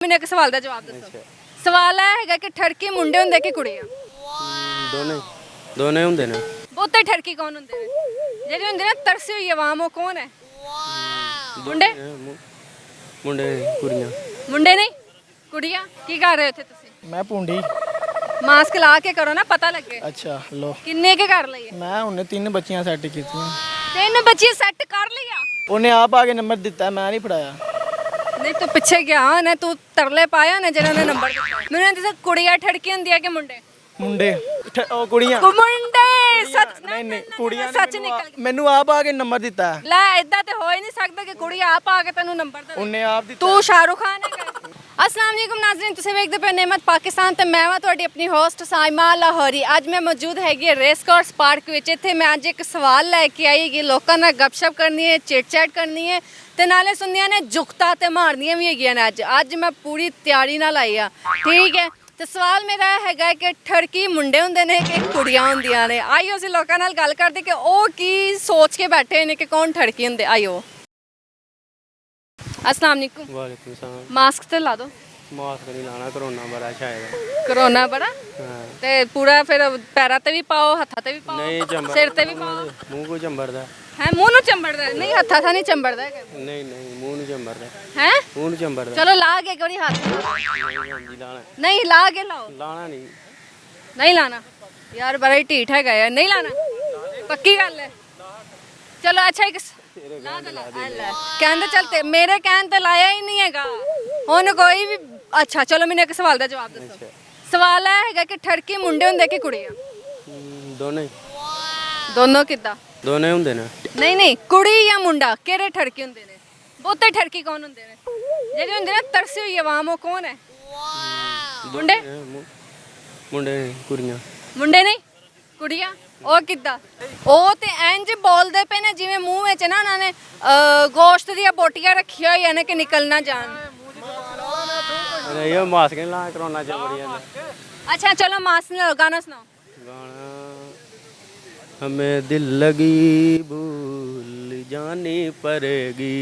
ਮੈਨੂੰ ਇੱਕ ਸਵਾਲ ਦਾ ਜਵਾਬ ਦੱਸੋ। ਸਵਾਲ ਇਹ ਹੈਗਾ ਕਿ ਠਰਕੀ ਮੁੰਡੇ ਹੁੰਦੇ ਕਿ ਕੁੜੀਆਂ? ਦੋਨੇ ਹੁੰਦੇ ਨੇ। ਬਹੁਤੇ ਠਰਕੀ ਕੌਣ ਹੁੰਦੇ ਨੇ? ਜਿਹੜੇ ਹੁੰਦੇ ਨੇ ਤਰਸੀ ਹੋਈ ਆਵਾਮ, ਉਹ ਕੌਣ ਹੈ? ਮੁੰਡੇ ਕੁੜੀਆਂ। ਮੁੰਡੇ ਨਹੀਂ ਕੁੜੀਆਂ। ਕੀ ਕਰ ਰਹੇ ਹੋ ਇੱਥੇ ਤੁਸੀਂ? ਮੈਂ ਪੁੰਡੀ। ਮਾਸਕ ਲਾ ਕੇ ਕਰੋ ਨਾ, ਪਤਾ ਲੱਗੇ। ਅੱਛਾ ਲੋ। ਕਿੰਨੇ ਕੇ ਕਰ ਲਈਏ? ਮੈਂ ਉਹਨੇ 3 ਬੱਚੀਆਂ ਸੈੱਟ ਕੀਤੀਆਂ। 3 ਬੱਚੇ ਸੈੱਟ ਕਰ ਲਿਆ? ਉਹਨੇ ਆਪ ਆ ਕੇ ਨੰਬਰ ਦਿੱਤਾ, ਮੈਂ ਨਹੀਂ ਫੜਾਇਆ। ਨਹੀਂ ਤੂੰ ਪਿੱਛੇ ਗਿਆ ਨਾ, ਤੂੰ ਤਰਲੇ ਪਾਇਆ ਨਾ ਜਿਹੜਾ ਉਹਨੇ ਨੰਬਰ ਦਿੱਤਾ। ਮੈਨੂੰ ਕਹਿੰਦੇ ਕੁੜੀਆਂ ਠੜਕੀ ਹੁੰਦੀ ਹੈ ਕਿ ਮੁੰਡੇ? ਮੁੰਡੇ ਉਹ ਕੁੜੀਆਂ। ਮੁੰਡੇ ਸੱਚ ਨਹੀਂ ਕੁੜੀਆਂ ਸੱਚ ਨਿਕਲ ਮੈਨੂੰ ਆਪ ਆ ਕੇ ਨੰਬਰ ਦਿੱਤਾ। ਲੈ ਇਦਾਂ ਤੇ ਹੋ ਹੀ ਨਹੀਂ ਸਕਦਾ ਕਿ ਕੁੜੀ ਆਪ ਆ ਕੇ ਤੈਨੂੰ ਨੰਬਰ ਦੇ। ਉਹਨੇ ਆਪ ਦਿੱਤਾ। ਤੂੰ ਸ਼ਾਹਰੁਖ ਖਾਨ ਹੈ। अस्सलाम वालेकुम नाज़रीन, ਤੁਸੀਂ ਵੇਖਦੇ ਪਏ ਨਿਮਤ ਪਾਕਿਸਤਾਨ ਤੇ ਮੈਂ ਹਾਂ ਤੁਹਾਡੀ ਆਪਣੀ ਹੋਸਟ ਸਾਇਮਾ ਲਾਹੌਰੀ। ਅੱਜ ਮੈਂ ਮੌਜੂਦ ਹੈਗੀ ਰੇਸ ਕੋਰਸ ਪਾਰਕ ਵਿੱਚ। ਇੱਥੇ ਮੈਂ ਅੱਜ ਇੱਕ ਸਵਾਲ ਲੈ ਕੇ ਆਈ ਕਿ ਲੋਕਾਂ ਨਾਲ ਗੱਪਸ਼ਪ ਕਰਨੀ ਹੈ, ਚਿਟ ਚੈਟ ਕਰਨੀ ਹੈ ਤੇ ਨਾਲੇ ਸੁਣਨੀਆਂ ਨੇ ਜੁਗਤਾ ਤੇ ਮਾਰਨੀਆਂ ਵੀ ਹੈਗੀਆਂ ਨੇ। ਅੱਜ ਮੈਂ ਪੂਰੀ ਤਿਆਰੀ ਨਾਲ ਆਈ ਆ, ਠੀਕ ਹੈ। ਤੇ ਸਵਾਲ ਮੇਰਾ ਹੈਗਾ ਕਿ ਠਰਕੀ ਮੁੰਡੇ ਹੁੰਦੇ ਨੇ ਕਿ ਕੁੜੀਆਂ ਹੁੰਦੀਆਂ ਨੇ। ਆਈਓ ਅਸੀਂ ਲੋਕਾਂ ਨਾਲ ਗੱਲ ਕਰਦੇ ਕਿ ਉਹ ਕੀ ਸੋਚ ਕੇ ਬੈਠੇ ਨੇ ਕਿ ਕੌਣ ਠਰਕੀ ਹੁੰਦੇ। ਆਈਓ। अस्सलाम वालेकुम। वालेकुम सलाम। मास्क तो ला दो। मास्क नहीं लाना, कोरोना बड़ा शायद। कोरोना बड़ा ते पूरा फिर पैरां ते भी पाओ, हत्थां ते भी पाओ, नहीं चंबर सिर ते भी पाओ। मुंह को चंबरदा है? मुंह नु चंबड़दा नहीं, हत्थां था नहीं चंबड़दा है। नहीं मुंह नहीं चंबरदा हैं? मुंह नहीं चंबरदा। चलो ला के एक बारी हाथ नहीं ला के लाओ। लाना नहीं लाना यार, बड़ा ही ढीठ है यार, नहीं लाना पक्की गल है। चलो अच्छा एक ਕਹਿੰਦੇ ਚੱਲ ਤੇ ਮੇਰੇ ਕਹਿਣ ਤੇ ਲਾਇਆ ਹੀ ਨਹੀਂ ਹੈਗਾ ਹੁਣ ਕੋਈ ਵੀ। ਅੱਛਾ ਚਲੋ ਮੈਨੂੰ ਇੱਕ ਸਵਾਲ ਦਾ ਜਵਾਬ ਦੱਸੋ। ਸਵਾਲ ਇਹ ਹੈਗਾ ਕਿ ਠਰਕੀ ਮੁੰਡੇ ਹੁੰਦੇ ਕਿ ਕੁੜੀਆਂ? ਦੋਨੋਂ ਕਿੱਦਾਂ? ਦੋਨੇ ਹੁੰਦੇ ਨੇ। ਨਹੀਂ ਕੁੜੀ ਜਾਂ ਮੁੰਡਾ, ਕਿਹੜੇ ਠਰਕੀ ਹੁੰਦੇ ਨੇ? ਬਹੁਤੇ ਠਰਕੀ ਕੌਣ ਹੁੰਦੇ ਨੇ? ਜਿਹੜੇ ਹੁੰਦੇ ਨੇ ਤਰਸੀ ਹੋਈ ਆਵਾਮ, ਉਹ ਕੌਣ ਹੈ? ਮੁੰਡੇ ਕੁੜੀਆਂ। ਮੁੰਡੇ ਨਹੀਂ ਕੁੜੀਆਂ। ਉਹ ਕਿੱਦਾਂ? ਉਹ ਤੇ ਇੰਜ ਬੋਲਦੇ ਪਏ ਨੇ ਜਿਵੇਂ ਮੂੰਹ ਵਿੱਚ ਨਾ ਉਹਨਾਂ ਨੇ ਗੋਸ਼ਤ ਦੀਆਂ ਬੋਟੀਆਂ ਰੱਖੀਆਂ ਹੋਈਆਂ ਨੇ ਕਿ ਨਿਕਲ ਨਾ ਜਾਣ। ਇਹ ਮਾਸਕ ਨਹੀਂ ਲਾ, ਕੋਰੋਨਾ ਚੱਲ ਬੜੀ ਜਾਂਦਾ। अच्छा चलो मास्क नहीं लगाओ, गाना सुनाओ। गाना हमें दिल लगी भूल जानी पड़ेगी,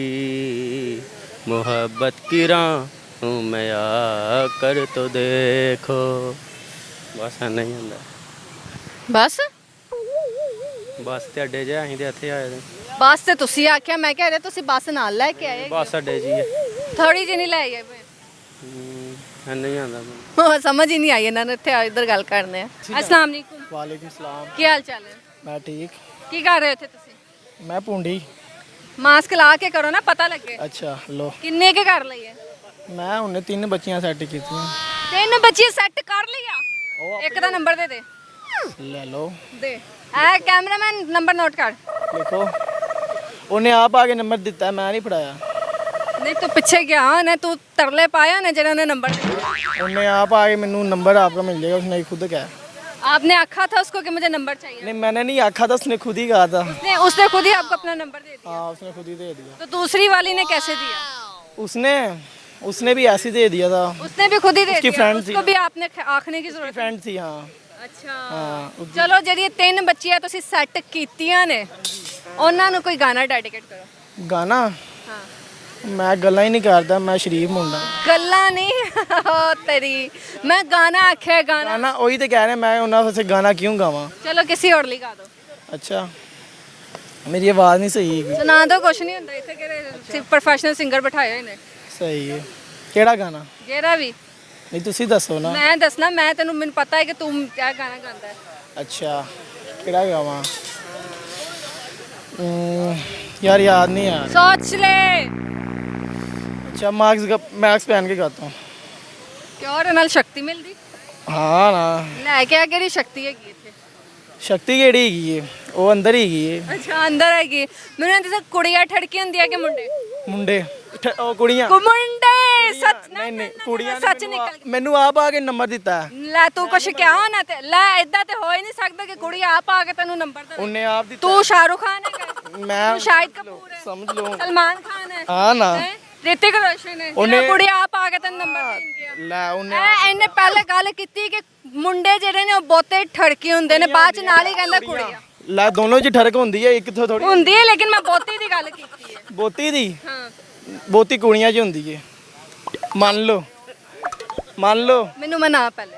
मोहब्बत की राहों में आकर तो देखो। बस नहीं आंदा। बस बस ते अड्डे च असीं ते ਇੱਥੇ ਆਏ ਨੇ। बस ਤੇ ਤੁਸੀਂ ਆਖਿਆ, ਮੈਂ ਕਹਿ ਰਿਹਾ ਤੁਸੀਂ ਬੱਸ ਨਾਲ ਲੈ ਕੇ ਆਏ। बस अड्डे 'ਚ ਹੀ ਹੈ। ਥੋੜੀ ਜਿਹੀ ਨਹੀਂ ਲੈ ਆਏ ਪਏ। नहीं आंदा। ਉਹ ਸਮਝ ਹੀ ਨਹੀਂ ਆਈ ਇਹਨਾਂ ਨੂੰ। ਇੱਥੇ ਆ ਇੱਧਰ ਗੱਲ ਕਰਨੇ ਆ। अस्सलाम वालेकुम। ਵਾਲੇਕੁਮ ਸਲਾਮ। ਕੀ ਹਾਲ ਚਾਲ ਹੈ? ਮੈਂ ਠੀਕ। ਕੀ ਕਰ ਰਹੇ ਹੋ ਇੱਥੇ ਤੁਸੀਂ? ਮੈਂ ਪੁੰਡੀ। ਮਾਸਕ ਲਾ ਕੇ ਕਰੋ ਨਾ, ਪਤਾ ਲੱਗੇ। ਅੱਛਾ ਲੋ। ਕਿੰਨੇ ਕੇ ਕਰ ਲਈਏ? ਮੈਂ ਉਹਨੇ 3 ਬੱਚੀਆਂ ਸੈੱਟ ਕੀਤੀਆਂ। 3 ਬੱਚੇ ਸੈੱਟ ਕਰ ਲਿਆ? ਇੱਕ ਦਾ ਨੰਬਰ ਦੇ ਦੇ। ਲੈ ਲੋ। ਦੇ ਇਹ ਕੈਮਰਾਮੈਨ ਨੰਬਰ ਨੋਟ ਕਰ। ਦੇਖੋ ਉਹਨੇ ਆਪ ਆ ਕੇ ਨੰਬਰ ਦਿੱਤਾ, ਮੈਂ ਨਹੀਂ ਫੜਾਇਆ। नहीं तू पीछे गया ना, तू तरले पाया ना जेड़ा ने नंबर दिया। ਉਹਨੇ ਆਪ ਆ ਕੇ ਮੈਨੂੰ नंबर आपका मिल जाएगा, उसने खुद कहा। आपने आखा था उसको कि मुझे नंबर चाहिए? नहीं मैंने नहीं आखा था, उसने खुद ही कहा था। उसने खुद ही आपको अपना नंबर दे दिया? हाँ उसने खुद ही दे दिया। तो दूसरी वाली ने कैसे दिया? उसने भी ऐसे दे दिया था। उसने भी खुद ही दे उसकी दिया? फ्रेंड उसको भी आपने आखने की जरूरत? फ्रेंड थी हाँ। अच्छा हाँ। चलो ਜਿਹੜੀਆਂ 3 ਬੱਚੀਆਂ ਤੁਸੀਂ ਸੈੱਟ ਕੀਤੀਆਂ ਨੇ ਉਹਨਾਂ ਨੂੰ ਕੋਈ ਗਾਣਾ ਡੈਡੀਕੇਟ ਕਰੋ। गाना ਹਾਂ मैं गल्ला ही नहीं करता, मैं शरीफ मुंडा। ਗੱਲਾਂ ਨਹੀਂ ਤੇਰੀ, ਮੈਂ ਗਾਣਾ ਆਖਿਆ ਗਾਣਾ। गाना वही तो कह रहे हैं, मैं उन्होंने से गाना क्यों गावा। ਚਲੋ ਕਿਸੇ ਹੋਰ ਲਈ ਗਾ ਦਿਓ। अच्छा मेरी आवाज़ नहीं सही है। ਸੁਣਾ ਦਿਓ, ਕੁਛ ਨਹੀਂ ਹੁੰਦਾ ਇੱਥੇ ਕਿਹੜੇ ਪ੍ਰੋਫੈਸ਼ਨਲ ਸਿੰਗਰ ਬਿਠਾਏ ਹੋਏ ਨੇ। सही है। केड़ा गाना? ਜਿਹੜਾ ਵੀ नहीं तुसी दसो ना। ਮੈਂ ਦੱਸਣਾ, ਮੈਂ ਤੈਨੂੰ ਮੈਨੂੰ ਪਤਾ ਹੈ ਕਿ ਤੂੰ ਕਿਆ ਗਾਣਾ ਗਾਉਂਦਾ ਹੈ। अच्छा केड़ा गावा यार याद नहीं आ रहा। सोच ले। अच्छा मैक्स पहन के गाता हूँ। ਕਿਉਂ ਉਹਦੇ ਨਾਲ ਸ਼ਕਤੀ ਮਿਲਦੀ? हाँ ना ਲੈ ਕੇ ਆ, ਕਿਹੜੀ ਸ਼ਕਤੀ ਹੈਗੀ ਇੱਥੇ? शक्ति केड़ी है वो अंदर ही है। ਅੱਛਾ ਅੰਦਰ ਹੈਗੀ। ਮੈਨੂੰ ਦੱਸ ਕੁੜੀਆਂ ਠੜਕੀ ਹੁੰਦੀ ਹੈ ਕਿ ਮੁੰਡੇ? मुंडे ओ कुड़ियां। ਮੁੰਡੇ ਸੱਚ नहीं कुड़ियां ਸੱਚ ਨਿਕਲ मैनू आप आके नंबर दिता है। ਲੈ ਤੂੰ ਕੁਛ ਕਿਹਾ ਨਾ ਤੇ ਲੈ ਇਦਾਂ ਤੇ ਹੋ ਹੀ ਨਹੀਂ ਸਕਦਾ ਕਿ ਕੁੜੀ ਆਪ ਆ ਕੇ ਤੈਨੂੰ ਨੰਬਰ ਦੇ। उन्हें आप दिता। ਤੂੰ ਸ਼ਾਹਰੁਖ ਖਾਨ ਹੈ? मैं ਤੂੰ ਸ਼ਾਹਿਦ ਕਪੂਰ ਹੈ? समझ लो। ਸਲਮਾਨ ਖਾਨ ਹੈ? हाँ ना ਹੈਂ? ਰਿਤਿਕ ਰੋਸ਼ਨ ਹੈ? ਉਹਨੇ- ਜਿਹੜਾ ਕੁੜੀ ਆਪ ਆ ਕੇ ਤੈਨੂੰ ਨੰਬਰ ਦੇਣ ਗਿਆ। ला उन्हें ਇਹਨੇ ਪਹਿਲੇ ਗੱਲ ਕੀਤੀ ਕਿ ਮੁੰਡੇ ਜਿਹੜੇ ਨੇ ਉਹ ਬਹੁਤੇ ਠੜਕੀ ਹੁੰਦੇ ਨੇ, ਬਾਅਦ ਚ ਨਾਲ ਹੀ ਕਹਿੰਦਾ ਕੁੜੀਆਂ ला दोनों च ठरक होंदी है, एक तो थोड़ी ਹੁੰਦੀ ਹੈ, ਲੇਕਿਨ ਮੈਂ ਬਹੁਤੀ ਦੀ ਗੱਲ ਕੀਤੀ ਹੈ। बोती दी ਹਾਂ बोती कुड़ियां च होंदी है मान लो। ਮੰਨ ਲਓ ਮੈਨੂੰ ਮਨਾ ਪਹਿਲੇ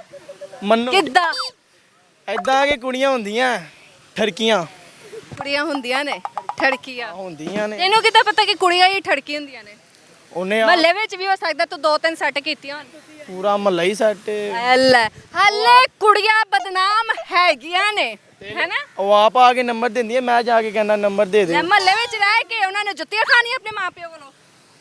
ਮੰਨੋ ਕਿੱਦਾਂ ਐਦਾਂ ਕਿ ਕੁੜੀਆਂ ਹੁੰਦੀਆਂ ਠਰਕੀਆਂ ਕੁੜੀਆਂ ਹੁੰਦੀਆਂ ਨੇ ਠੜਕੀਆਂ ਹੁੰਦੀਆਂ ਨੇ ਤੈਨੂੰ ਕਿੱਦਾਂ ਪਤਾ ਕਿ ਕੁੜੀਆਂ ਹੀ ਠੜਕੀ ਹੁੰਦੀਆਂ ਨੇ ਉਹਨੇ ਮਹੱਲੇ ਵਿੱਚ ਵੀ ਹੋ ਸਕਦਾ ਤੂੰ 2-3 ਸੈੱਟ ਕੀਤੀਆਂ ਹੋਣ ਪੂਰਾ ਮਹੱਲਾ ਹੀ ਸੈੱਟ ਹੱਲੇ ਕੁੜੀਆਂ ਬਦਨਾਮ ਹੈਗੀਆਂ ਨੇ ਹੈਨਾ ਉਹ ਆਪ ਆ ਕੇ ਨੰਬਰ ਦਿੰਦੀ ਹੈ ਮੈਂ ਜਾ ਕੇ ਕਹਿੰਦਾ ਨੰਬਰ ਦੇ ਦੇ ਮਹੱਲੇ ਵਿੱਚ ਰਹਿ ਕੇ ਉਹਨਾਂ ਨੇ ਜੁੱਤੀਆਂ ਖਾਣੀਆਂ ਆਪਣੇ ਮਾਪਿਓ ਕੋਲੋਂ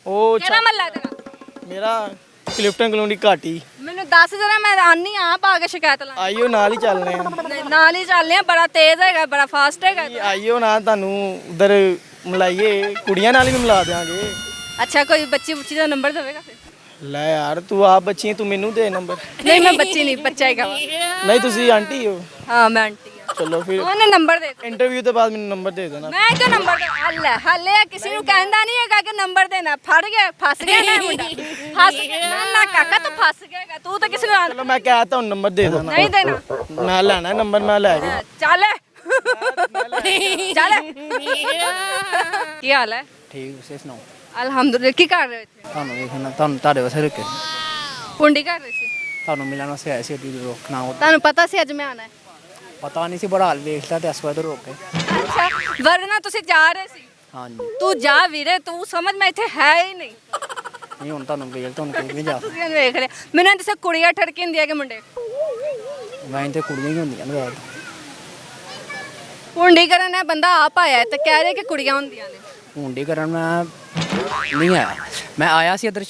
ਉਹ ਕਿਹੜਾ ਮਹੱਲਾ ਤੇਰਾ ਮੇਰਾ ਕਲਿਫਟਨ ਕਲੋਨੀ ਘਾਟੀ ਮੈਨੂੰ ਦੱਸ ਜਰਾ ਮੈਂ ਆਨੀ ਆਪ ਆ ਕੇ ਸ਼ਿਕਾਇਤ ਲਾਂ ਆਈਓ ਨਾਲ ਹੀ ਚੱਲਨੇ ਆ ਨਾਲ ਹੀ ਚੱਲਦੇ ਆ ਬੜਾ ਤੇਜ਼ ਹੈਗਾ ਬੜਾ ਫਾਸਟ ਹੈਗਾ ਇਹ। ਆਈਓ ਨਾ ਤੁਹਾਨੂੰ ਉਧਰ ਮਿਲਾਈਏ ਕੁੜੀਆਂ ਨਾਲ ਹੀ ਵੀ ਮਿਲਾ ਦਿਆਂਗੇ ਅੱਛਾ ਕੋਈ ਬੱਚੀ ਬੁੱਚੀ ਦਾ ਨੰਬਰ ਦੇਵੇਗਾ ਫਿਰ ਲੈ ਯਾਰ ਤੂੰ ਆਪ ਬੱਚੀ ਹੈ, ਤੂੰ ਮੈਨੂੰ ਦੇ ਨੰਬਰ ਨਹੀਂ ਮੈਂ ਬੱਚੀ ਨਹੀਂ ਬੱਚਾ ਹੈਗਾ ਵਾ। ਨਹੀਂ ਤੁਸੀਂ ਆਂਟੀ ਹੋ ਹਾਂ ਮੈਂ ਆਂਟੀ ਆ ਚਲੋ ਫਿਰ ਉਹਨੇ ਨੰਬਰ ਦੇ ਦਿੱਤਾ। ਇੰਟਰਵਿਊ ਤੋਂ ਬਾਅਦ ਮੈਨੂੰ ਨੰਬਰ ਦੇ ਦੇਣਾ ਮੈਂ ਕਿਉਂ ਨੰਬਰ ਹੱਲੇ ਕਿਸੇ ਨੂੰ ਕਹਿੰਦਾ ਨਹੀਂ ਹੈਗਾ ਕਿ ਨੰਬਰ ਦੇਣਾ ਫੜ ਗਿਆ ਫਸ ਗਿਆ ਨਾ ਇਹ ਮੁੰਡਾ ਫਸ ਗਿਆ ਨਾ ਕਾਕਾ ਤੂੰ ਫਸ ਗਿਆਗਾ ਤੂੰ ਤਾਂ ਕਿਸੇ ਨੂੰ ਚਲੋ ਮੈਂ ਕਹਿ ਤਾ ਹੁਣ ਨੰਬਰ ਦੇ ਦੇਣਾ ਨਹੀਂ ਦੇਣਾ ਮੈਂ ਲੈਣਾ ਨੰਬਰ ਮੈਂ ਲੈ ਜੀ ਚੱਲ ਚੱਲ ਕੀ ਹਾਲ ਹੈ ਠੀਕ ਤੁਸੀਂ ਸੁਣਾਓ ਅਲਹਮਦੁਲਿਲਾ ਕੀ ਕਰ ਰਹੇ ਹੋ ਇੱਥੇ ਤੁਹਾਨੂੰ ਵੇਖਣਾ ਤੁਹਾਨੂੰ ਤੁਹਾਡੇ ਵਾਸਤੇ ਰੁਕੇ ਪੁੰਡੀ ਕਰ ਰਹੇ ਸੀ ਤੁਹਾਨੂੰ ਮਿਲਣ ਵਾਸਤੇ ਆਏ ਸੀ ਅੱਡੀ ਰੋਕਣਾ ਤੁਹਾਨੂੰ ਪਤਾ ਸੀ ਅੱਜ ਮੈਂ ਆਣਾ ਹੈ ਪਤਾ ਨਹੀਂ ਸੀ ਬੜਾ ਹਾਲ ਵੇਖਦਾ ਤੇ ਇਸ ਵਾਰ ਰੋਕ ਕੇ ਅੱਛਾ ਵਰਨਾ ਤੁਸੀਂ ਜਾ ਰਹੇ ਸੀ ਹਾਂਜੀ ਤੂੰ ਜਾ ਵੀਰੇ ਤੂੰ ਸਮਝ ਮੈਂ ਇੱਥੇ ਹੈ ਹੀ ਨਹੀਂ ਨਹੀਂ ਹੁਣ ਤੁਹਾਨੂੰ ਵੇਖ ਤੁਹਾਨੂੰ ਕਿਵੇਂ ਜਾ ਤੁਸੀਂ ਇਹਨੂੰ ਵੇਖ ਰਹੇ ਮੈਨੂੰ ਦੱਸੋ ਕੁੜੀਆਂ ਠੜਕੀ ਹੁੰਦੀਆਂ ਕਿ ਮੁੰਡੇ ਮੈਂ ਤੇ ਕੁੜੀਆਂ ਹੀ ਹੁੰਦੀਆਂ ਨੇ ਰਾਤ ਪੁੰਡੀ ਕਰਨ ਹੈ ਬੰਦਾ ਆਪ ਆਇਆ ਹੈ ਤੇ ਕਹਿ ਰਹੇ ਕਿ ਕੁੜੀਆਂ ਹੁੰਦੀਆਂ ਨੇ ਹੁੰਡੀ ਕਰਨ ਮੈਂ ਨਹੀਂ ਆਇਆ ਮੈਂ ਆਇਆ ਸੀ ਇਧਰ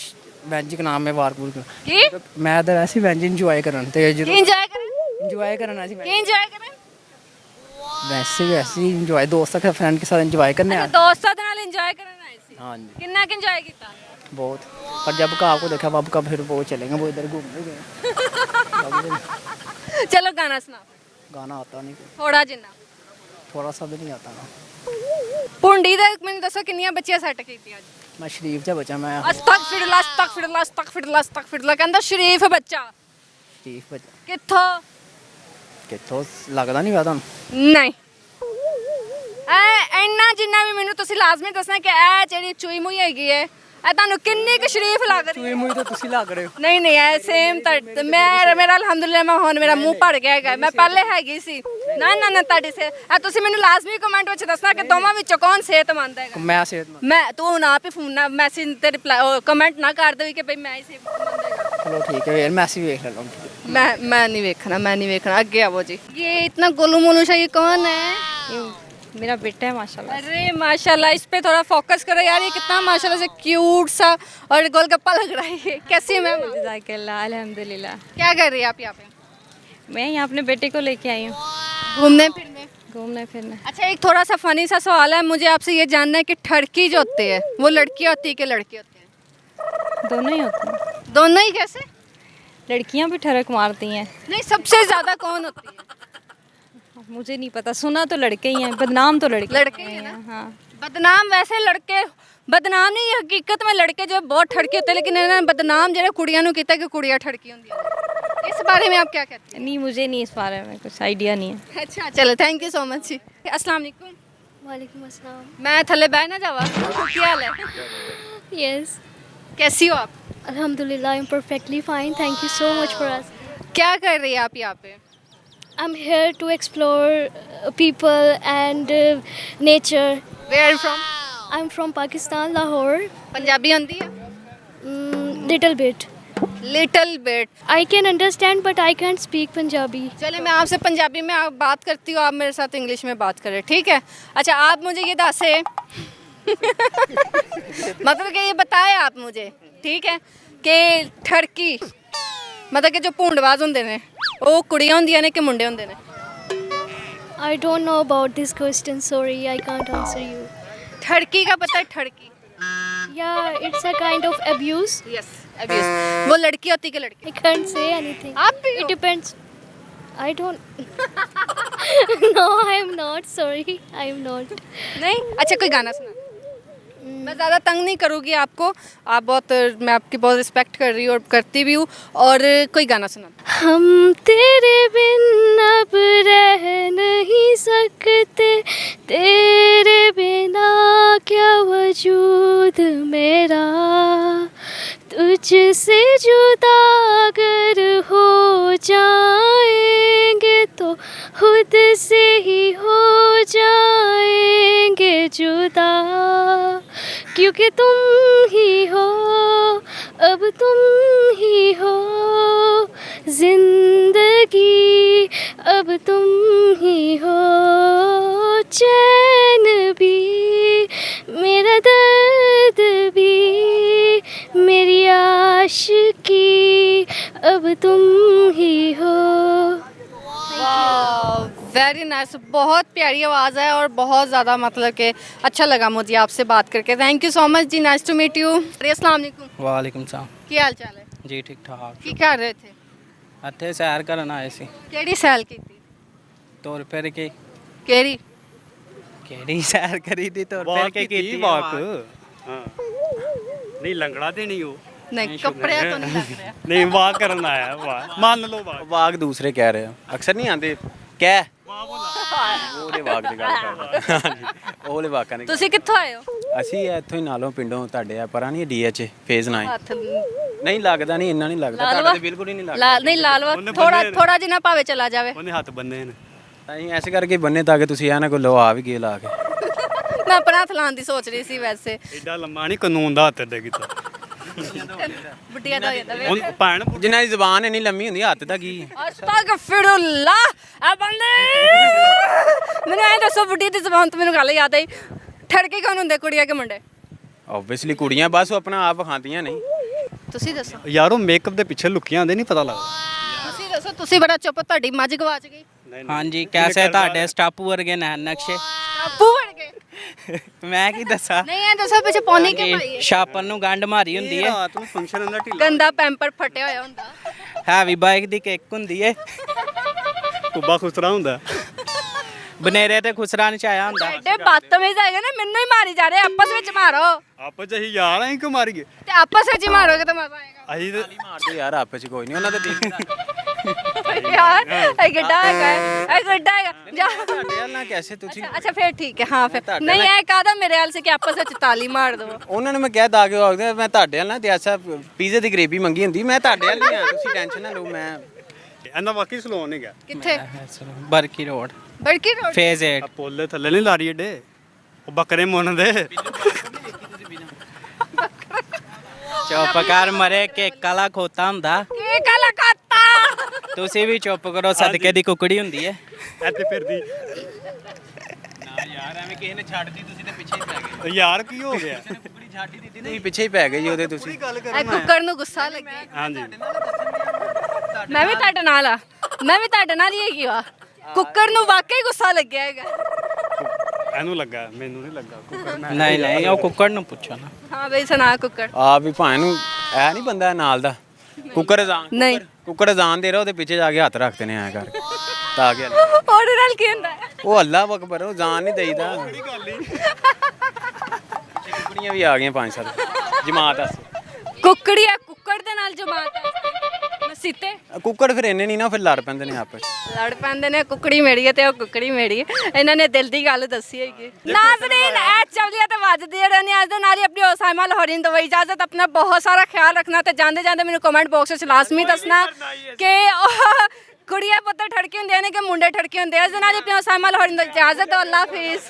ਵੈਂਜਿਕ ਨਾਮ ਹੈ ਵਾਰਪੁਰ ਕੀ ਮੈਂ ਇਧਰ ਆਇਆ ਸੀ ਵੈਂਜ ਇੰਜੋਏ ਕਰਨ ਤੇ ਕੀ ਜਦੋਂ ਇੰਜੋਏ ਕਰਨ ਇੰਜੋਏ ਕਰਨ ਆਇਆ ਸੀ ਕੀ ਇੰਜੋਏ ਕਰਨ वैसे ही इंजॉय दोस्तों के फ्रेंड के साथ इंजॉय करने ਅੱਛਾ आए ਦੋਸਤਾਂ ਦੇ ਨਾਲ ਇੰਜੋਏ ਕਰਨ ਆਏ ਸੀ हाँ जी ਕਿੰਨਾ ਕਿ ਇੰਜੋਏ ਕੀਤਾ बहुत पर जब का आपको देखा अब का फिर वो चलेंगे वो इधर घूमने गए ਚਲੋ ਗਾਣਾ ਸੁਣਾ गाना आता नहीं कोई, ਥੋੜਾ ਜਿੰਨਾ थोड़ा सा भी नहीं आता ना ਪੁੰਡੀ ਦੇ ਮੈਨੂੰ ਦੱਸੋ ਕਿੰਨੀਆਂ ਬੱਚੀਆਂ ਸੈੱਟ ਕੀਤੀਆਂ ਅੱਜ मैं शरीफ चा बचा मैं ਅਸਤਗਫਿਰullah ਅਸਤਗਫਿਰullah ਅਸਤਗਫਿਰullah ਅਸਤਗਫਿਰullah ਕਹਿੰਦਾ ਸ਼ਰੀਫ ਬੱਚਾ शरीफ बचा ਕਿੱਥੋਂ कितों लगता नहीं पता ਨਹੀਂ ਇੰਨਾ ਜਿੰਨਾ ਵੀ ਮੈਨੂੰ ਤੁਸੀਂ ਲਾਜ਼ਮੀ ਦੱਸਣਾ ਕਿ ਇਹ ਜਿਹੜੀ ਚੂਈ ਮੂਈ ਹੈਗੀ ਹੈ ਇਹ ਤੁਹਾਨੂੰ ਕਿੰਨੀ ਕੁ ਸ਼ਰੀਫ ਲੱਗ ਰਹੀ ਹੈ मुझे तो तुसी लग रहे हो ਨਹੀਂ ਨਹੀਂ ਐ ਸੇਮ ਤਾਂ ਮੇਰਾ ਅਲਹਮਦੁਲਿਲਾ ਮੈਂ ਹੁਣ ਮੇਰਾ ਮੂੰਹ ਭਰ ਗਿਆ ਹੈਗਾ ਮੈਂ ਪਹਿਲੇ ਹੈਗੀ ਸੀ ਨਾ ਨਾ ਨਾ ਤੁਹਾਡੇ ਸੇ ਤੁਸੀਂ ਮੈਨੂੰ ਲਾਜ਼ਮੀ ਕਮੈਂਟ ਵਿੱਚ ਦੱਸਣਾ ਕਿ ਦੋਵਾਂ ਵਿੱਚੋਂ ਕੌਣ ਸਿਹਤਮੰਦ ਹੈਗਾ मैं सेहतमंद ਮੈਂ ਤੂੰ ਹੁਣ ਆਪ ਹੀ ਫੋਨ ਨਾ ਮੈਸੇਜ ਤੇ ਰਿਪਲਾਈ ਕਮੈਂਟ ਨਾ ਕਰ ਦੇਵੀ ਕਿ ਭਈ ਮੈਂ ਹੀ ਸਿਹਤਮੰਦ ਹੈਗਾ चलो ठीक है यार मैसी देख लेता हूँ मैं नहीं देखना आगे आवो जी ये इतना गोलू मोलू सा ये कौन है मेरा बेटा है माशाल्लाह अरे माशाल्लाह इस पे थोड़ा फोकस करो यार ये कितना माशाल्लाह से क्यूट सा और गोलगप्पा लग रहा है ये कैसी है मैम जज़ाकल्लाह अल्हम्दुलिल्लाह क्या कर रही है आप यहाँ पे मैं यहाँ अपने बेटे को लेके आई हूँ घूमने फिरने घूमने फिरने अच्छा एक थोड़ा सा फनी सा सवाल है मुझे आपसे ये जानना है कि ठड़की जो होती है वो लड़की होती है कि लड़के होते हैं दोनों ही होते हैं दोनों ही कैसे लड़कियाँ भी ठरक मारती हैं नहीं सबसे ज्यादा कौन होती है मुझे नहीं पता सुना तो लड़के ही हैं बदनाम तो लड़के लड़के ही हैं ना? हाँ बदनाम वैसे लड़के बदनाम नहीं हकीकत में लड़के जो बहुत ठड़के होते हैं लेकिन इन्होंने बदनाम जो कुड़ियां नु कीता कि कुड़ियां ठड़की होंदी हैं इस बारे में आप क्या कहते नहीं मुझे नहीं इस बारे में कुछ आइडिया नहीं है हैं अच्छा चलो थैंक यू सो मच जी अस्सलाम वालेकुम वालेकुम अस्सलाम मैं थल्ले बह ना जावा क्या हाल है यस कैसी हो आप अल्हम्दुलिल्लाह I am perfectly fine thank you so much for us क्या कर रही है आप यहाँ पे I am here to explore people and nature where from I am from Pakistan Lahore Punjabi आंदी है little bit little bit I can understand but I can't speak Punjabi चलिए मैं आपसे पंजाबी में आप बात करती हूँ आप मेरे साथ इंग्लिश में बात करें ठीक है अच्छा आप मुझे ये दसे मतलब कि ये बताए आप मुझे ठीक है कि ठड़की मतलब कि जो भूंडबाज होंदे ने ਉਹ ਕੁੜੀਆਂ ਹੁੰਦੀਆਂ ਨੇ ਕਿ ਮੁੰਡੇ ਹੁੰਦੇ ਨੇ I don't know about this question sorry I can't answer you ठड़की का पता है ठड़की या it's a kind of abuse yes abuse वो लड़की होती कि लड़की आई कांट से एनीथिंग आप भी इट हो? Depends I don't no I am not sorry I am not नहीं अच्छा कोई गाना सुना मैं ज़्यादा तंग नहीं करूँगी आपको आप बहुत मैं आपकी बहुत रिस्पेक्ट कर रही हूँ और करती भी हूँ और कोई गाना सुना हम तेरे बिन अब रह नहीं सकते तेरे बिना क्या वजूद मेरा तुझसे जुदा अगर जुदा, क्योंकि तुम ही हो, अब तुम ही हो जिंदगी, अब तुम ही हो चैन भी, मेरा दर्द भी, मेरी आशिकी, अब तुम ही हो। वेरी नाइस, बहुत प्यारी आवाज़ है और बहुत ज़्यादा मतलब कि अच्छा लगा मुझे आपसे बात करके। थैंक यू सो मच जी, नाइस टू मीट यू। अस्सलाम वालेकुम। ਵਾਲੇਕੁਮ ਸਲਾਮ ਕੀ ਹਾਲ ਚਾਲ ਹੈ? ਜੀ ਠੀਕ ਠਾਕ ਕੀ ਕਰ ਰਹੇ ਥੇ? ਇੱਥੇ ਸੈਰ ਕਰਨ ਆਏ ਸੀ ਕਿਹੜੀ ਸੈਲ ਕੀਤੀ? ਤੁਰ ਫਿਰ ਕੇ ਕਿਹੜੀ? ਕਿਹੜੀ ਸੈਰ ਕਰੀ ਦੀ ਤੁਰ ਫਿਰ ਕੇ ਕੀਤੀ ਵਾਕ ਹਾਂ ਨਹੀਂ ਲੰਗੜਾ ਤੇ ਨਹੀਂ ਉਹ ਨਹੀਂ ਕੱਪੜਿਆਂ ਤੋਂ ਨਹੀਂ ਲੱਗ ਰਿਹਾ। ਨਹੀਂ ਵਾਕ ਕਰਨ ਆਇਆ ਵਾਹ ਮੰਨ ਲਓ ਵਾਕ ਵਾਗ ਦੂਸਰੇ ਕਹਿ ਰਹੇ ਆ ਅਕਸਰ ਨਹੀਂ ਆਉਂਦੇ ਕਹਿ ਉਹਦੇ ਵਾਗ ਦੀ ਗੱਲ ਕਰਦੇ ਹਾਂਜੀ ਉਹਲੇ ਵਾਕਾਂ ਦੀ ਤੁਸੀਂ ਕਿੱਥੋਂ ਆਏ ਹੋ? ਅਸੀਂ ਇੱਥੋਂ ਹੀ ਨਾਲੋਂ ਪਿੰਡੋਂ ਤੁਹਾਡੇ ਆ ਪਰਾਂ ਨਹੀਂ ਡੀਐਚ ਫੇਜ਼ 9 ਹੱਥ ਨਹੀਂ ਲੱਗਦਾ ਨਹੀਂ ਇੰਨਾ ਨਹੀਂ ਲੱਗਦਾ ਤੁਹਾਡਾ ਤੇ ਬਿਲਕੁਲ ਹੀ ਨਹੀਂ ਲੱਗਦਾ ਲਾਲ ਨਹੀਂ ਲਾਲਵਾ ਥੋੜਾ ਜਿਹਾ ਭਾਵੇਂ ਚਲਾ ਜਾਵੇ। ਉਹਨੇ ਹੱਥ ਬੰਨੇ ਨੇ ਅਸੀਂ ਐਸੇ ਕਰਕੇ ਬੰਨੇ ਤਾਂ ਕਿ ਤੁਸੀਂ ਇਹ ਨਾ ਕੋਈ ਲੋ ਆ ਵੀ ਗਏ ਲਾ ਕੇ ਮੈਂ ਆਪਣਾ ਹੱਥ ਲਾਉਣ ਦੀ ਸੋਚ ਰਹੀ ਸੀ ਵੈਸੇ। ਐਡਾ ਲੰਮਾ ਨਹੀਂ ਕਾਨੂੰਨ ਦਾ ਹੱਥ ਦੇ ਕੀਤਾ ਬੁੱਢੀਆਂ ਦਾ ਹੋ ਜਾਂਦਾ ਵੇ। ਹੁਣ ਭੈਣ ਜਿਨ੍ਹਾਂ ਦੀ ਜ਼ਬਾਨ ਇੰਨੀ ਲੰਮੀ ਹੁੰਦੀ ਹੱਥ ਦਾ ਕੀ ਅਸਤਗਫਿਰੁੱਲਾ ਆ ਬੰਦੇ ਮੈਨੂੰ ਐ ਦੱਸੋ, ਬੁੱਢੀ ਦੀ ਜ਼ਬਾਨ ਤੋਂ ਮੈਨੂੰ ਗੱਲ ਯਾਦ ਆਈ, ਠੜਕੇ ਕੌਣ ਹੁੰਦੇ, ਕੁੜੀਆਂ ਕਿ ਮੁੰਡੇ? ਆਬਵੀਅਸਲੀ ਕੁੜੀਆਂ ਬਸ ਉਹ ਆਪਣਾ ਆਪ ਖਾਂਦੀਆਂ ਨਹੀਂ ਤੁਸੀਂ ਦੱਸੋ। ਯਾਰ ਉਹ ਮੇਕਅਪ ਦੇ ਪਿੱਛੇ ਲੁਕੀਆਂ ਹੁੰਦੇ ਨਹੀਂ ਪਤਾ ਲੱਗਦਾ ਤੁਸੀਂ ਦੱਸੋ, ਤੁਸੀਂ ਬੜਾ ਚੁੱਪ, ਤੁਹਾਡੀ ਮੱਝ ਗਵਾਚ ਗਈ। ਹਾਂਜੀ ਕੈਸੇ ਤੁਹਾਡੇ ਸਟਾਪੂ ਵਰਗੇ ਨੇ ਨਕਸ਼ੇ ਆਪੂ ਵੜ ਗਏ। ਮੈਂ ਕੀ ਦੱਸਾਂ ਨਹੀਂ ਐ ਦੱਸੋ ਪਿੱਛੇ ਪੌਣੀ ਕਿ ਪਾਈ ਛਾਪਨ ਨੂੰ ਗੰਢ ਮਾਰੀ ਹੁੰਦੀ ਹੈ ਰਾਤ ਨੂੰ ਫੰਕਸ਼ਨ ਹੁੰਦਾ ਢਿੱਲਾ ਗੰਦਾ ਪੈਂਪਰ ਫਟਿਆ ਹੋਇਆ ਹੁੰਦਾ। ਹੈਵੀ ਬਾਈਕ ਦੀ ਕਿੱਕ ਹੁੰਦੀ ਹੈ ਕੁੱਬਾ ਖੁਸਰਾ ਹੁੰਦਾ ਬਨੇਰੇ ਤੇ ਖੁਸਰਾ ਨਚਾਇਆ ਹੁੰਦਾ ਐਡੇ ਬਦਤਮੀਜ਼ ਹੈਗੇ ਨੇ, ਮੈਨੂੰ ਹੀ ਮਾਰੀ ਜਾ ਰਹੇ, ਆਪਸ ਵਿੱਚ ਮਾਰੋ ਆਪਸ ਚ ਅਸੀਂ ਯਾਰ ਆਂ ਕਿ ਮਾਰੀਏ ਤੇ ਆਪਸ ਵਿੱਚ ਹੀ ਮਾਰੋਗੇ ਤਾਂ ਮਜ਼ਾ ਆਏਗਾ। ਅਸੀਂ ਤੇ ਮਾਰਦੇ ਯਾਰ ਆਪਸ ਚ ਕੋਈ ਨਹੀਂ ਉਹਨਾਂ ਦਾ ਦਿਲ ਯਾਰ ਇਹ ਗੱਡਾ ਹੈਗਾ, ਇਹ ਗੱਡਾ ਹੈਗਾ ਜਾ। ਤੁਹਾਡੇ ਨਾਲ ਕੈਸੇ ਤੁਸੀਂ ਅੱਛਾ ਫਿਰ ਠੀਕ ਹੈ, ਹਾਂ ਫਿਰ ਨਹੀਂ ਇਹ ਕਹਦਾ ਮੇਰੇ ਹਾਲ ਸੇ ਕਿ ਆਪਸ ਵਿੱਚ ਤਾਲੀ ਮਾਰ ਦੋ। ਉਹਨਾਂ ਨੂੰ ਮੈਂ ਕਹਿ ਦਾਗੇ ਆਖਦੇ ਮੈਂ ਤੁਹਾਡੇ ਨਾਲ ਨਾ ਤੇ ਐਸਾ ਪੀਜ਼ੇ ਦੀ ਗ੍ਰੇਵੀ ਮੰਗੀ ਹੁੰਦੀ ਮੈਂ ਤੁਹਾਡੇ ਨਾਲ ਨਹੀਂ ਆ ਤੁਸੀਂ ਟੈਨਸ਼ਨ ਨਾ ਲਓ ਮੈਂ ਇਹਨਾਂ ਵਾਕਈ ਸਲੋਨ ਨਹੀਂ ਗਿਆ ਕਿੱਥੇ? Barki road Barki road. Phase 8 ਆ ਪੁੱਲ ਦੇ ਥੱਲੇ ਨਹੀਂ ਲਾਰੀ ਏਡੇ ਉਹ ਬੱਕਰੇ ਮੁੰਨ ਦੇ ਚੁੱਪ ਕਰ ਮਰੇ ਕੇਕ ਕਾਲਾ ਖੋਤਾ ਹੁੰਦਾ ਕੀ ਕਾਲਾ ਕਾਤਾ? ਤੁਸੀਂ ਵੀ ਚੁੱਪ ਕਰੋ ਸਦਕੇ ਦੀ ਕੁਕੜੀ ਹੁੰਦੀ ਹੈ ਇੱਥੇ ਫਿਰਦੀ ਨਾ ਯਾਰ ਐਵੇਂ ਕਿਸੇ ਨੇ ਛੱਡਦੀ ਤੁਸੀਂ ਤੇ ਪਿੱਛੇ ਹੀ ਪੈ ਗਏ ਯਾਰ ਕੀ ਹੋ ਗਿਆ ਕੁਕੜੀ ਛੱਡੀ ਦਿੱਤੀ ਤੁਸੀਂ ਪਿੱਛੇ ਹੀ ਪੈ ਗਏ ਜੀ ਉਹਦੇ ਤੁਸੀਂ ਇਹ ਕੁੱਕਰ ਨੂੰ ਗੁੱਸਾ ਲੱਗਿਆ। ਹਾਂਜੀ ਮੈਂ ਵੀ ਤੁਹਾਡੇ ਨਾਲ ਆ, ਮੈਂ ਵੀ ਤੁਹਾਡੇ ਨਾਲ ਹੀ ਹੈਗੀ ਵਾ। ਕੁੱਕਰ ਨੂੰ ਵਾਕਈ ਗੁੱਸਾ ਲੱਗਿਆ ਹੈਗਾ। ਇਹਨੂੰ ਲੱਗਾ ਮੈਨੂੰ ਨਹੀਂ ਲੱਗਾ ਕੁੱਕਰ ਮੈਂ ਨਹੀਂ ਨਹੀਂ ਉਹ ਕੁੱਕੜ ਨੂੰ ਪੁੱਛੋ ਨਾ ਹਾਂ ਬਈ ਸੁਣਾ ਕੁੱਕਰ। ਆ ਵੀ ਭਾਂ ਨੂੰ ਐ ਨਹੀਂ ਬੰਦਾ ਨਾਲ ਦਾ ਕੁੱਕਰ ਜਾਨ ਨਹੀਂ। ਕੁੱਕਰ ਜਾਨ ਦੇ ਰਹਾ ਉਹਦੇ ਪਿੱਛੇ ਜਾ ਕੇ ਹੱਥ ਰੱਖਦੇ ਨੇ ਐ ਕਰਕੇ ਤਾਂ ਕਿ ਉਹਦੇ ਨਾਲ ਕੀ ਹੁੰਦਾ ਹੈ? ਉਹ ਅੱਲਾ ਅਕਬਰ ਉਹ ਜਾਨ ਨਹੀਂ ਦੇਈਦਾ ਕੁੜੀਆਂ ਵੀ ਆ ਗਈਆਂ 5-7 ਜਮਾਤ ਆਸ ਕੁੱਕੜੀ ਹੈ, ਕੁੱਕੜ ਦੇ ਨਾਲ ਜਮਾਤ ਹੈ ਮਸੀਤੇ। ਕੁੱਕੜ ਫਿਰ ਇੰਨੇ ਨਹੀਂ ਨਾ ਫਿਰ ਲੜ ਪੈਂਦੇ ਨੇ ਆਪਸ ਲੜ ਪੈਂਦੇ ਨੇ, ਕੁੱਕੜੀ ਮੇੜੀ ਹੈ ਤੇ ਉਹ ਕੁੱਕੜੀ ਮੇੜੀ ਹੈ। ਇਹਨਾਂ ਨੇ ਦਿਲ ਦੀ ਗੱਲ ਦੱਸੀ ਹੈਗੀ। ਨਾਜ਼ਰੀਨ ਐ ਚਵਲੀਆਂ ਤੇ ਵੱਜਦੀਆਂ ਰਹਿੰਦੀਆਂ। ਅੱਜ ਦੇ ਨਾਲ ਹੀ ਆਪਣੀ ਸਾਇਮਾ ਲਾਹੌਰੀ ਨੂੰ ਦਵਾਈ ਇਜਾਜ਼ਤ। ਆਪਣਾ ਬਹੁਤ ਸਾਰਾ ਖਿਆਲ ਰੱਖਣਾ ਤੇ ਜਾਂਦੇ ਜਾਂਦੇ ਮੈਨੂੰ ਕਮੈਂਟ ਬਾਕਸ ਵਿੱਚ ਲਾਜ਼ਮੀ ਦੱਸਣਾ ਕਿ ਕੁੜੀਆਂ ਪੁੱਤਰ ਠੜਕੇ ਹੁੰਦੇ ਨੇ ਕਿ ਮੁੰਡੇ ਠੜਕੇ ਹੁੰਦੇ ਆ। ਅੱਜ ਦੇ ਨਾਲ ਹੀ ਆਪਣੀ ਸਾਇਮਾ ਲਾਹੌਰੀ ਨੂੰ ਇਜਾਜ਼ਤ। ਅੱਲਾ ਹਾਫਿਜ਼।